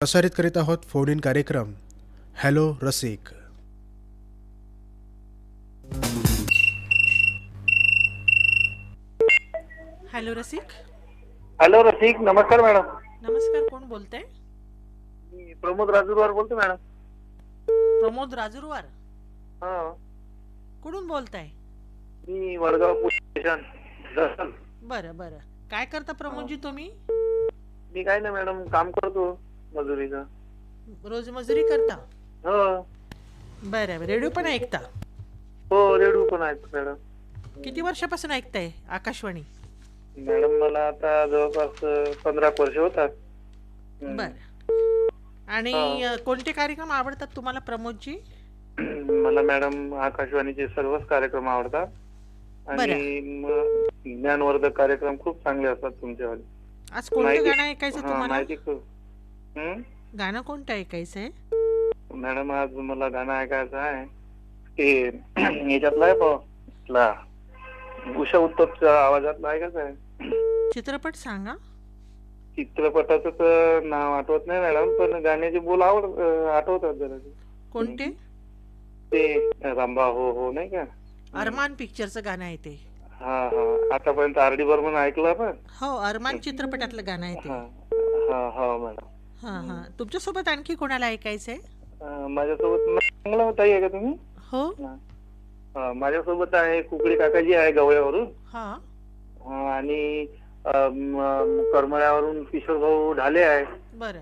प्रसारित करीत आहोत फोन इन कार्यक्रम हॅलो रसिक. हॅलो रसिक. हॅलो रसिक, नमस्कार मॅडम. नमस्कार, कोण बोलतंय? मी प्रमोद राजूरवार बोलतो मॅडम. प्रमोद राजूरवार. हा, कुठून बोलताय? मी वडगाव पोलीस स्टेशन दर्शन. बरं बरं, काय करता प्रमोदजी तुम्ही? मी काय ना मॅडम, काम करतो मजुरीचं. रोज मजुरी करता? हो बरं, रेडिओ पण ऐकता? हो, रेडिओ पण आहे मॅडम. किती वर्षापासून ऐकताय आकाशवाणी? मॅडम मला आता जवळपास 15 वर्ष होतात. बरं. आणि हा. कोणते कार्यक्रम आवडतात तुम्हाला प्रमोदजी? मला मॅडम आकाशवाणीचे सर्वच कार्यक्रम आवडतात बरं. आणि ज्ञानवर्धक कार्यक्रम खूप चांगले असतात तुमच्यावाले. आज कोणतं गाणं ऐकायचं हा, तुम्हाला? माहिती खूप. गाणं कोणतं ऐकायचंय? मॅडम आज मला गाणं ऐकायचं आहे ते याच्यातलं आहे आपला उषा उत्तपच्या आवाजातलं ऐकायचं आहे. चित्रपट सांगा. चित्रपटाचं तर नाव आठवत नाही मॅडम, पण गाण्याचे बोल आठवतात जरा. कोणते? ते रांबा हो हो नाही का, अरमान पिक्चरचं गाणं आहे ते. हा हा, आतापर्यंत आर डी बर्मन ऐकलं पण. हो, अरमान चित्रपटातलं गाणं आहे ते. हा हा हा मॅडम. हां हां, तुमच्यासोबत आणखी कोणाला ऐकायचंय? माझ्यासोबत मंगला ताई आहे का तुम्ही? हो. माझ्यासोबत आहे कुकडी काकाजी आहे गवळ्यावरून. हां. आणि करमळ्यावरून किशोर भाऊ ढाले आहे. बरं.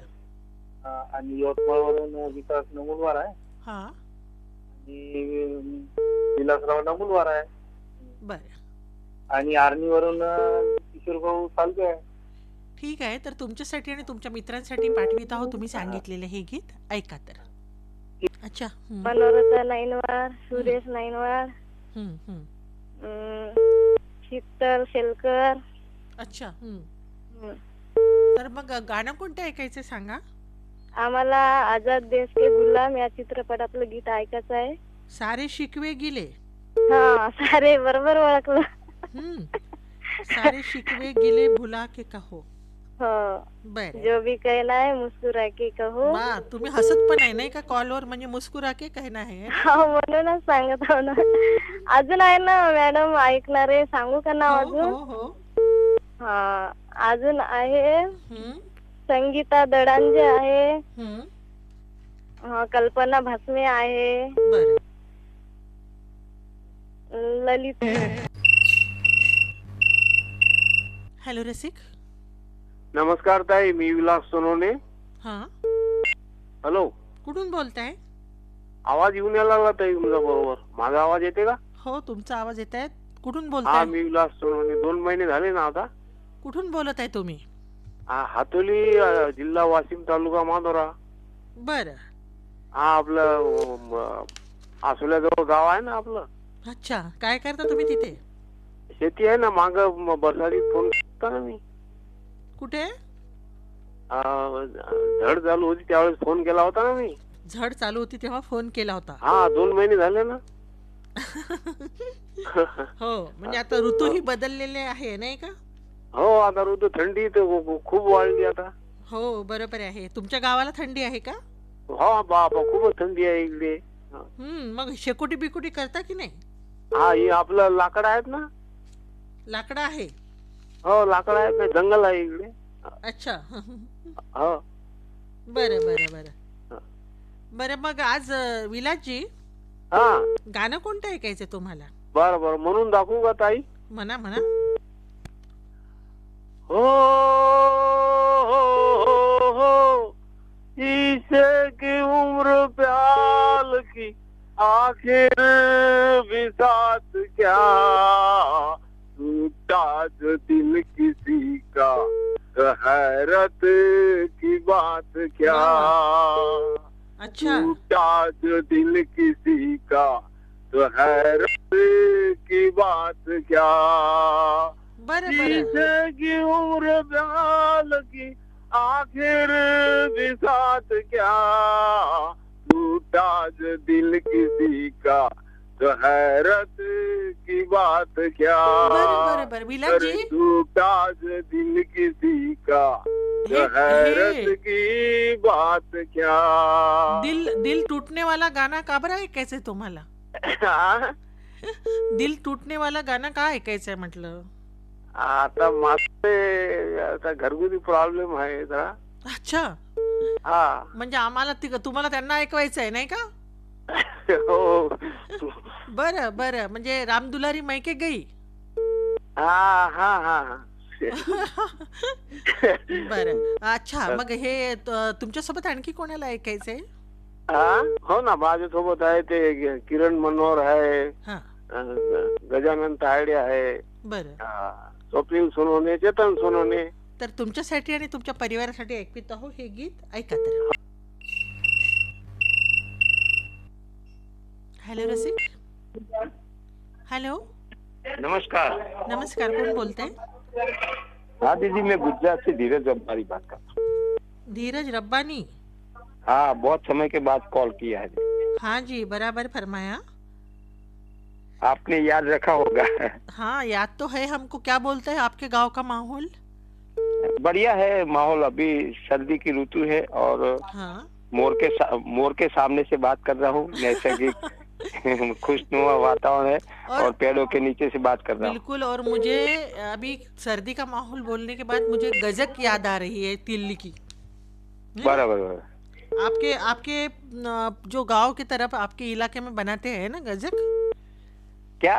आणि यवतमाळवरून विकास नमुलवार आहे. हां. आणि विलासराव नमुलवार आहे. बरं. आणि आर्मीवरून किशोर भाऊ सालके आहे. ठीक आहे, तर तुमच्यासाठी आणि तुमच्या मित्रांसाठी पाठवित आहोत तुम्ही सांगितलेले हे गीत. ऐका तर. अच्छा. मनोरथा नाईनवार, सुरेश नाईनवार, हं, हं. शीतल शेलकर. अच्छा. हं. तर मग गाणं कोणतं ऐकायचं सांगा. आम्हाला आझाद देश के गुलाम या चित्रपटातलं गीत ऐकायचं आहे. सारे शिकवे गिले. हा, सारे बरोबर ओळखलं. हं. सारे शिकवे गिले भुला के कहो. हो, बरं. जो भी कहना है मुस्कुरा के कहो. वा, तुम्ही हसत पण आहे नाही का कॉलवर, म्हणजे मुस्कुरा के कहना है. हो, म्हणूनच सांगत आहो ना. अजून आहे ना मॅडम ऐकणारे, सांगू का नाव हो अजून? हो हो. हा, अजून आहे हं, संगीता दडांजे आहे, हं. कल्पना भासमे आहे, बरं. ललित. हॅलो रसिक. नमस्कार ताई, मी विलास सोनवणे. हां. हॅलो, कुठून बोलताय? आवाज येऊन यायला लागला ताई तुमचा बरोबर. माझा आवाज येते का? हो, तुमचा आवाज येत आहे. कुठून हा, बोलताय? मी विलास सोनवणे. 2 महिने झाले ना आता. कुठून बोलत आहे तुम्ही? हातोली, जिल्हा वाशिम, तालुका मानोरा. बरं. हा, आपलं आसोल्याजवळ गाव आहे ना आपलं. अच्छा, काय करता तुम्ही तिथे? शेती आहे ना, माग बरसातीत फोन करता ना मी. कुठे? धड चालू होती त्यावेळेस फोन केला होता ना मी. झड चालू होती तेव्हा फोन केला होता. हा, 2 महिने झाले ना. हो, म्हणजे आता ऋतूही बदललेले आहे नाही का? हो, आता ऋतू थंडी तर खूप वाढली आता. हो, बरोबर आहे. तुमच्या गावाला थंडी आहे का? हा बाबा, खूपच थंडी आहे इकडे. मग शेकोटी बिकोटी करता की नाही? हा, हे आपलं लाकड आहेत ना. लाकडं आहे. हो, लाकड आहेत ना, जंगल आहे इकडे. अच्छा. हो. बरं बरं बरं. बरं, मग आज विलासजी हा, गाणं कोणतं ऐकायचं तुम्हाला? बरं बरं, म्हणून दाखवू का ताई? म्हणा म्हणा. हो हो हो हो, ईशे की उम्र प्याल की आखिर भी साथ क्या, टूटा जो दिल किसी का हैरत की बात क्या, अच्छा. टूटा जो दिल किसी का तो हैरत की बात क्या, बरं बरं. शीशे की उम्र प्याल की आखिर भी साथ क्या, टूटा जो दिल किसी का तो हैरत की बात क्या, बर विलास कर जी टूटा जो दिल किसी का, तो हे हैरत हे की बात क्या. दिल दिल टूटने वाला गाणं का बरं ऐकायचंय तुम्हाला? हा? दिल टूटने वाला गाणं का ऐकायचंय म्हटलं? आता माझे आता घरगुती प्रॉब्लेम आहे जरा. अच्छा, हा. म्हणजे आम्हाला तुम्हाला त्यांना ऐकवायचंय नाही का? हो. बरं बरं, म्हणजे रामदुलारी मैके गई. हा हा हा. बरं, अच्छा. मग हे तुमच्यासोबत आणखी कोणाला ऐकायचंय? हा? हो ना, माझ्यासोबत आहे ते किरण मनोहर आहे, हा, गजानन तायडे आहे, बरं. स्वप्नील सोनवणे, चेतन सोनवणे. तर तुमच्यासाठी आणि तुमच्या परिवारासाठी ऐकवित आहो हे गीत, ऐका तर. हॅलो रसिक. हॅलो, नमस्कार. नमस्कार. कोण बोलतंय? हाँ दीदी, मैं गुजरात से धीरज रब्बानी बात कर रहा हूँ. धीरज रब्बानी. हाँ, बहुत समय के बाद कॉल किया है. हाँ जी, बराबर फरमाया. आपने याद रखा होगा. हाँ, याद तो है हमको. क्या बोलते हैं आपके गांव का माहौल? बढ़िया है माहौल. अभी सर्दी की ऋतु है और हाँ, मोर के सामने से बात कर रहा हूँ. नैसर्गिक खुशनुमा वातावरण है और पेड़ों के नीचे से बात कर रहा हूँ. बिल्कुल. और मुझे अभी सर्दी का माहौल बोलने के बाद मुझे गजक याद आ रही है, तिल्ली की. बराबर बराबर. आपके आपके जो गांव की तरफ आपके इलाके में बनाते हैं ना गजक, क्या?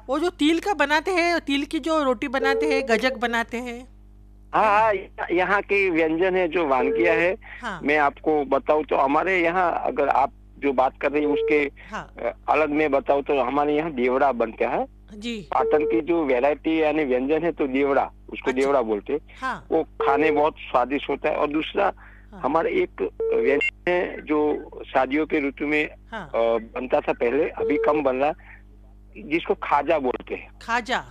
वो जो तिल का बनाते हैं, तिल की जो रोटी बनाते हैं, गजक बनाते हैं. हाँ हाँ, यहाँ के व्यंजन है जो वानगियाँ है. हाँ मैं आपको बताऊँ तो हमारे यहाँ, अगर आप जो बात कर रही है उसके हाँ अलग में बताऊँ तो हमारे यहाँ देवड़ा बनता है. जी. पाटन की जो वैरायटी यानी व्यंजन है तो देवड़ा, उसको अच्छा. देवड़ा बोलते हैं. हाँ वो खाने बहुत स्वादिष्ट होता है. और दूसरा हाँ हमारे एक व्यंजन है जो शादियों के ऋतु में हाँ. बनता था पहले, अभी कम बन रहा, जिसको खाजा बोलते हैं. खाजा.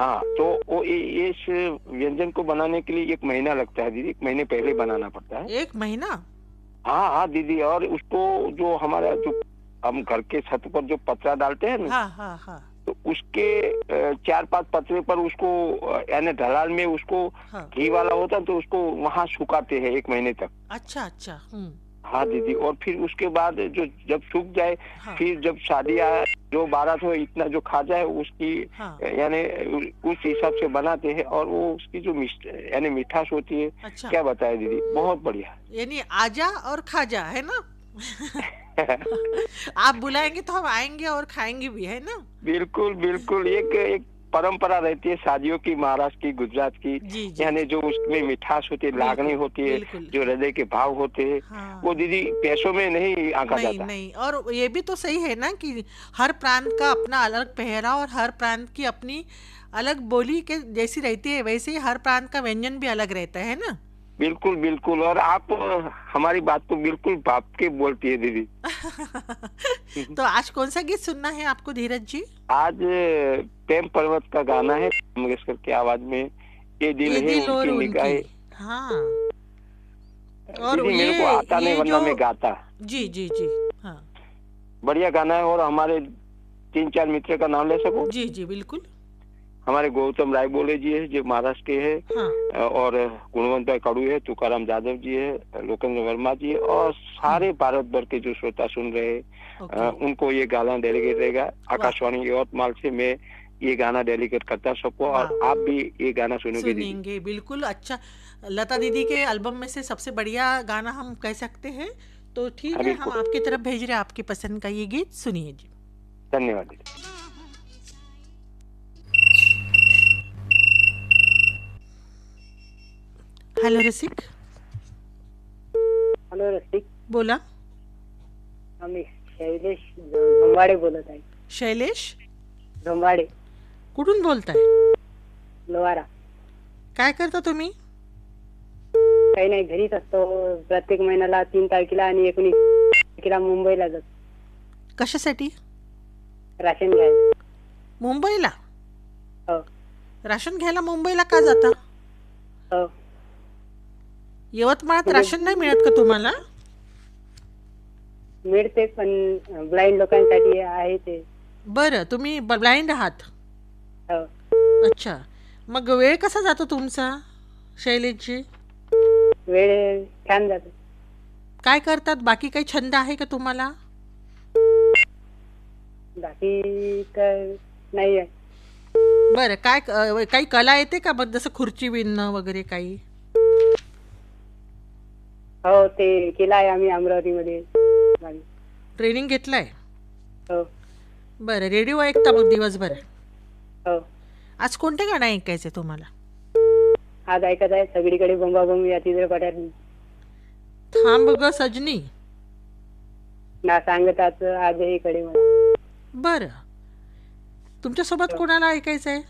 हाँ, तो वो इस व्यंजन को बनाने के लिए 1 महीना लगता है दीदी. 1 महीने पहले बनाना पड़ता है. 1 महीना? हाँ हाँ दीदी. और उसको जो हमारा जो हम घर के छत पर जो पतरा डालते हैं ना, हाँ हाँ हाँ तो उसके 4-5 पतरे पर उसको यानी ढलान में उसको हाँ. घी वाला होता है तो उसको वहाँ सुखाते हैं 1 महीने तक. अच्छा अच्छा. हाँ दीदी. और फिर उसके बाद जो जब सूख जाए, हाँ फिर जब शादी आए, जो बारात हो, इतना जो खाजा है उसकी हाँ. यानी उस हिसाब से बनाते हैं. और वो उसकी जो यानी मिठास होती है, अच्छा, क्या बताए दीदी, बहुत बढ़िया. यानी आजा और खाजा है ना. आप बुलाएंगे तो हम आएंगे और खाएंगे भी, है ना. बिल्कुल बिल्कुल. एक परंपरा रहती है शादियों की, महाराष्ट्र की, गुजरात की. जी जी. यानी जो उसमें मिठास होती है, लागनी होती है, बिल्कुल. जो हृदय के भाव होते हैं, हाँ. वो दीदी पैसों में नहीं आंका नहीं जाता. नहीं. और ये भी तो सही है ना कि हर प्रांत का अपना अलग पहराव और हर प्रांत की अपनी अलग बोली के जैसी रहती है, वैसे ही हर प्रांत का व्यंजन भी अलग रहता है ना. बिल्कुल बिल्कुल. और आप हमारी बात को बिल्कुल भाप के बोलती है दीदी. तो आज कौन सा गीत सुनना है आपको धीरज जी? आज प्रेम पर्वत का गाना है मंगेशकर की आवाज में. ये दिल ये है दिल और उनकी निगाहें. उनकी. हाँ. और दीदी मेरे को आता नहीं, वरना मैं गाता. जी जी जी. हाँ बढ़िया गाना है. और हमारे 3-4 मित्र का नाम ले सकूं? जी जी बिल्कुल. हमारे गौतम राय बोले जी है जो महाराष्ट्र के है, हाँ और गुणवंत भाई कड़ू है, तुकाराम जादव जी है, लोकेंद्र वर्मा जी है, और सारे भारत भर के जो श्रोता सुन रहे हैं, ओके. उनको ये गाना डेलीकेट रहेगा. आकाशवाणी यवतमाल से मैं ये गाना डेलीकेट करता सबको. और आप भी ये गाना सुनोगे दीदी. सुनेंगे बिल्कुल. अच्छा, लता दीदी के एल्बम में से सबसे बढ़िया गाना हम कह सकते हैं. तो ठीक हाँ, है, हम बिल्कुल. आपकी तरफ भेज रहे हैं आपकी पसंद का ये गीत. सुनिए जी. धन्यवाद दीदी. हॅलो रसिक. हॅलो रसिक, बोला. आम्ही शैलेश झोंबाडे बोलत आहे. शैलेश झोंबाडे, कुठून बोलताय? लोहारा. काय करता तुम्ही? काही नाही, घरीच असतो. प्रत्येक महिन्याला 3 तारखेला आणि 19 तारखेला मुंबईला जातो कशासाठी? राशन घ्यायला. मुंबईला? हो राशन घ्यायला मुंबईला का जाता? हो. यवतमाळात राशन नाही मिळत का तुम्हाला? मिळते पण ब्लाइंड लोकांसाठी आहे ते. बरं, तुम्ही ब्लाइंड आहात. हो. अच्छा, मग वेळ कसा जातो तुमचा शैलेशजी? वेळ छान जातो. काय करतात? बाकी काही छंद आहे का तुम्हाला? बाकी तर नाही आहे. बरं, काय काही कला येते का? मग जसं खुर्ची विणणं वगैरे काही? हो, ते केलं आहे आम्ही अमरावतीमध्ये. ट्रेनिंग घेतलंय? हो. बरं, रेडिओ ऐकता मग दिवसभर? हो. आज कोणते गाणं ऐकायचे तुम्हाला? आज ऐकत आहे सगळीकडे बंबाबंब या चित्रपटात. थांब ग सजनी. ना सांगताच आजही कडे मला. बरं, तुमच्यासोबत कोणाला ऐकायचंय?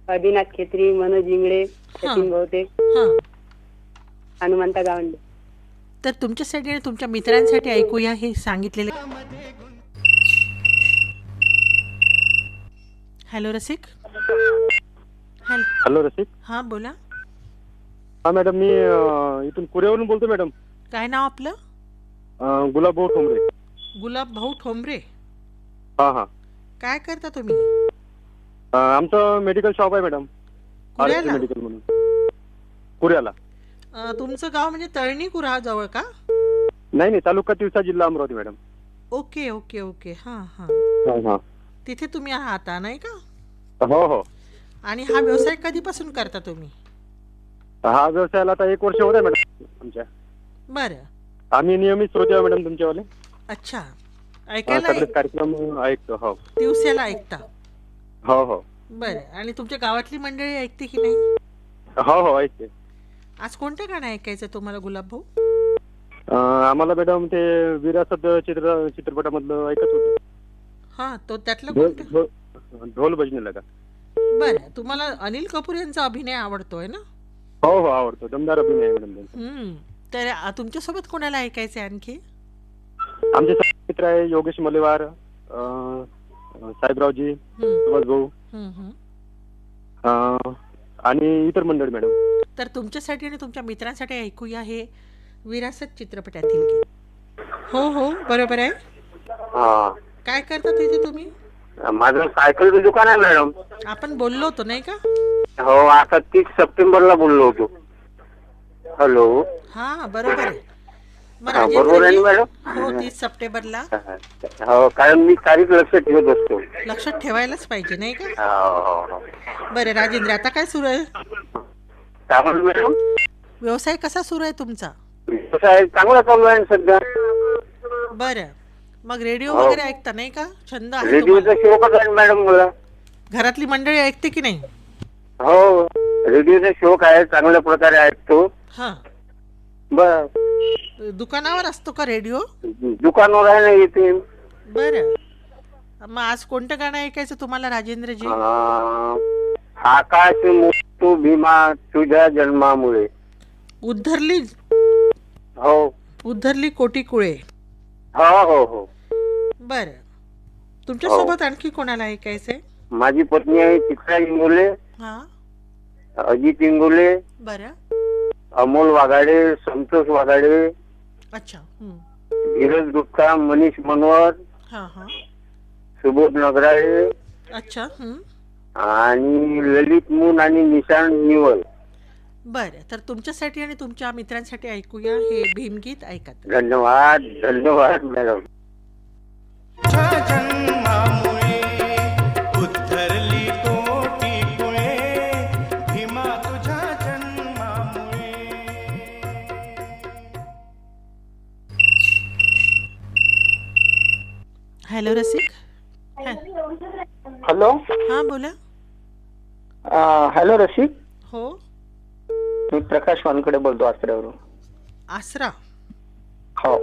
अदिनाथ खेत्री, मनोज इंगळे, सचिन बहुते, हां, हनुमंता गावंडे. तर तुमच्यासाठी आणि तुमच्या मित्रांसाठी ऐकूया हे सांगितलेले. हॅलो रसिक. हॅलो. हॅलो रसिक. हां बोला. हा मॅडम, मी इथून कुरेवरून बोलतो मॅडम. काय नाव आपलं? गुलाबभाऊ ठोंबरे. गुलाब भाऊ ठोंबरे. हा हा. काय करता तुम्ही? आमचं मेडिकल शॉप आहे मॅडम. कुऱ्याला? मेडिकल म्हणून कुऱ्याला. तुमचं गाव म्हणजे तळणी कुऱ्हा जवळ का? नाही नाही, तालुका तिवसा, जिल्हा Amravati madam. Okay okay okay. हां हां, हा हा. तिथे तुम्ही आहात नाही का? हो हो. आणि हा व्यवसाय कधीपासून करता तुम्ही? हा व्यवसायाला आता 1 वर्ष होत आहे मॅडम आमच्या. बरं. आम्ही नियमित श्रोते आहे मॅडम तुमच्यावाले. अच्छा, ऐकायला सगळे कार्यक्रम ऐकतो. हो दिवसाला ऐकता? हो हो. बरं, आणि तुमच्या गावातली मंडळी ऐकते की नाही? हो हो ऐकते. आज कोणतं गाणं ऐकायचं तुम्हाला गुलाब भाऊ? आम्हाला मॅडम ते विरासत चित्रपटामधलं ऐकत होतं. हां, तो त्यातलं कोणतं? ढोल बजने का. बरं, तुम्हाला अनिल कपूर यांचा अभिनय आवडतोय ना? हो हो आवडतो. दमदार अभिनय आहे मॅडम त्यांचा. तर तुमच्यासोबत कोणाला ऐकायचं आणखी? आमचे मित्र आहे योगेश मलेवार, साहेबरावजी, सुभाष भाऊ आणि इतर मंडळी मॅडम. तर तुमच्यासाठी आणि तुमच्या मित्रांसाठी ऐकूया हे विरासत चित्रपटातील गीत. हो हो बरोबर आहे. काय करता तिथे तुम्ही? माझं सायकलचं दुकान आहे मॅडम. आपण बोललो होतो नाही का? हो, आता 30 सप्टेंबरला बोललो होतो. हॅलो. हा बरोबर आहे. मग बरोबर आहे राजेंद्रजी? मॅडम. हो, 30 सप्टेंबरला. हो, कारण मी तारीख लक्षात ठेवत असतो. लक्षात ठेवायलाच पाहिजे नाही का? हो. बरं राजेंद्र, आता काय सुरू आहे? काय म्हणतो मॅडम? व्यवसाय कसा सुरू आहे तुमचा? व्यवसाय चांगला चालू आहे सध्या. बरं, मग रेडिओ हो. वगैरे ऐकता नाही का? छंद आहे रेडिओचा तुम्हाला? शोकच आहे मॅडम मला. घरातली मंडळी ऐकते की नाही? हो, रेडिओचा शोक आहे, चांगल्या प्रकारे ऐकतो. हा, बर. दुकानावर असतो का रेडिओ? दुकानावर आहे ना इथे. बरं, मग आज कोणतं गाणं ऐकायचं तुम्हाला राजेंद्रजी? आकाश मोठू भीमा तुझ्या जन्मामुळे. उद्धरली हो उद्धरली कोटी कुळे. हो हो हो. बरं, तुमच्यासोबत आणखी कोणाला ऐकायचंय? माझी पत्नी आहे चित्रा इंगोले, हा, अजित इंगोले, बरं. अमोल वाघाडे, संतोष वाघाडे, अच्छा. धीरज गुप्ता, मनीष मनोहर, हा हा. सुबोध नगराळे अच्छा. आणि ललित मून आणि निशांत निवल. बरं, तर तुमच्यासाठी आणि तुमच्या मित्रांसाठी ऐकूया हे भीमगीत. ऐका. धन्यवाद धन्यवाद मॅडम. उद्धरली कोटी कुळे भीमा तुझ्या जन्मामुळे. हॅलो रसिक. हॅलो. हा बोला. हॅलो रसिक. हो, मी प्रकाश वानकडे बोलतो आसऱ्यावरून. आसरा. हो.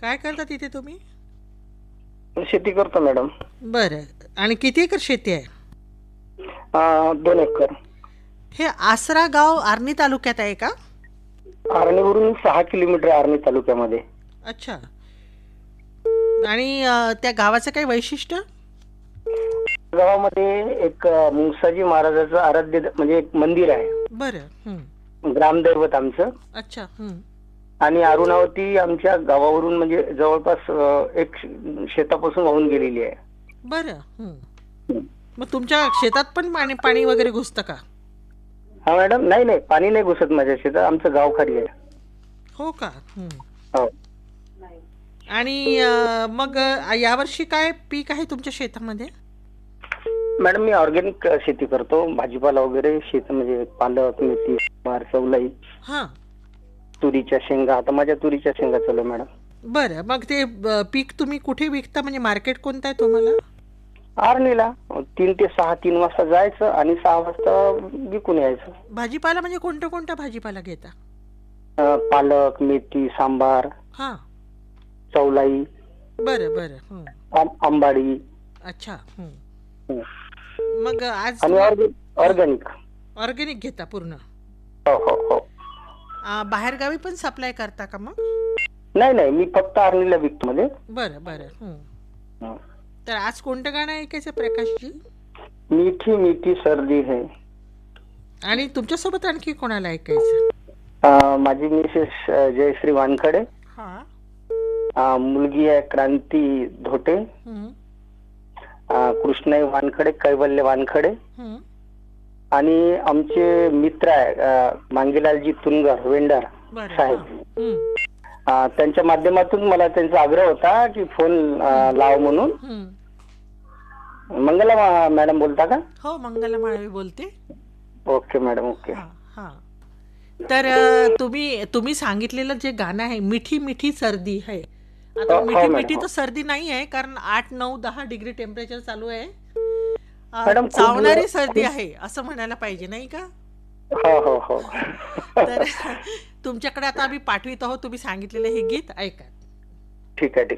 काय करता तिथे तुम्ही? शेती करतो मॅडम. बरं, आणि किती एकर शेती आहे? 2 एकर. हे आसरा गाव आर्णी तालुक्यात आहे का? आर्णीवरून 6 किलोमीटर आर्णी तालुक्यामध्ये. अच्छा. आणि त्या गावाचं काही वैशिष्ट्य? गावामध्ये एक मुंगसाजी महाराजाचं आराध्य म्हणजे एक मंदिर आहे. बरं. ग्रामदैवत आमचं. अच्छा. आणि अरुणावती आमच्या गावावरून म्हणजे जवळपास एक शेतापासून वाहून गेलेली आहे. बरं. मग तुमच्या शेतात पण पाणी वगैरे घुसतं का? हा मॅडम, नाही पाणी नाही घुसत माझ्या शेतात, आमचं गाव खाली आहे. हो का? हो आणि मग यावर्षी काय पीक आहे तुमच्या शेतामध्ये? मॅडम, मी ऑर्गॅनिक शेती करतो, भाजीपाला वगैरे शेत म्हणजे पालक, मेथी, चवलाई, हा, तुरीच्या शेंगा. आता माझ्या तुरीच्या शेंगा चालू आहे मॅडम. बरं. मग ते पीक तुम्ही कुठे विकता, म्हणजे मार्केट कोणतं आहे तुम्हाला? आर्नीला 3 ते 6, 3 वाजता जायचं आणि 6 वाजता विकून यायचं. भाजीपाला म्हणजे कोणता भाजीपाला घेता? पालक, मेथी, सांबार, हा, चवलाई, बरं. आंबाडी. अच्छा. मग आज आणि ऑर्गॅनिक घेता पूर्ण? हो. बाहेरगावी पण सप्लाय करता का मग? नाही, मी फक्त आर्नीला विकतो मध्ये. बरं. तर आज कोणतं गाणं ऐकायचं प्रकाशजी? मीठी मीठी सर्दी है. आणि तुमच्यासोबत आणखी कोणाला ऐकायचं? माझी मिसेस जयश्री वानखडे, हा, मुलगी आहे क्रांती धोटे, कृष्णाई वानखडे, कैवल्य वानखडे, आणि आमचे मित्र आहे मांगीलालजी तुनगर वेंडर साहेब. त्यांच्या माध्यमातून मला त्यांचा आग्रह होता की फोन लाव म्हणून. मंगला मॅडम बोलता का? हो, मंगला माळवी बोलते. Okay madam, okay. हा. तर तुम्ही सांगितलेलं जे गाणं आहे मिठी मिठी सर्दी आहे, आता मिठी मिठी तर सर्दी नाही आहे, कारण 8, 9, 10 डिग्री टेम्परेचर चालू आहे. चावणारी सर्दी आहे असं म्हणायला पाहिजे, नाही का? हो. तर तुमच्याकडे आता आम्ही पाठवित आहोत तुम्ही सांगितलेलं हे गीत ऐका. ठीक आहे.